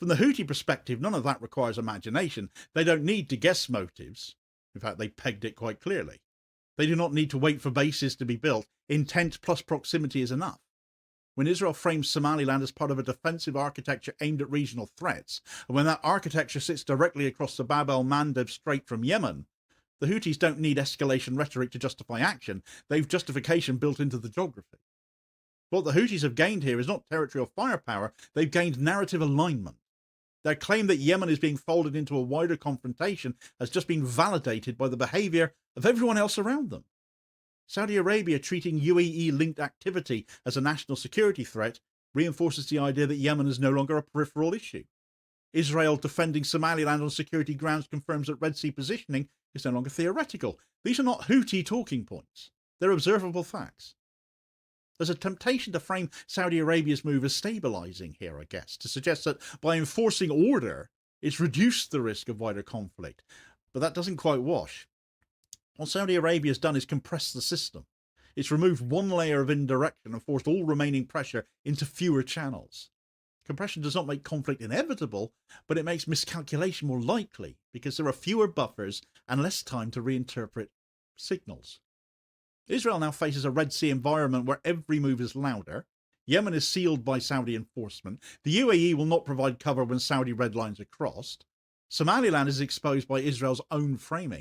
From the Houthi perspective, none of that requires imagination. They don't need to guess motives. In fact, they pegged it quite clearly. They do not need to wait for bases to be built. Intent plus proximity is enough. When Israel frames Somaliland as part of a defensive architecture aimed at regional threats, and when that architecture sits directly across the Bab el-Mandeb Strait from Yemen, the Houthis don't need escalation rhetoric to justify action. They've justification built into the geography. What the Houthis have gained here is not territorial firepower, they've gained narrative alignment. Their claim that Yemen is being folded into a wider confrontation has just been validated by the behaviour of everyone else around them. Saudi Arabia treating UAE-linked activity as a national security threat reinforces the idea that Yemen is no longer a peripheral issue. Israel defending Somaliland on security grounds confirms that Red Sea positioning is no longer theoretical. These are not Houthi talking points. They're observable facts. There's a temptation to frame Saudi Arabia's move as stabilising here, I guess, to suggest that by enforcing order, it's reduced the risk of wider conflict. But that doesn't quite wash. What Saudi Arabia has done is compress the system. It's removed one layer of indirection and forced all remaining pressure into fewer channels. Compression does not make conflict inevitable, but it makes miscalculation more likely because there are fewer buffers and less time to reinterpret signals. Israel now faces a Red Sea environment where every move is louder. Yemen is sealed by Saudi enforcement. The UAE will not provide cover when Saudi red lines are crossed. Somaliland is exposed by Israel's own framing.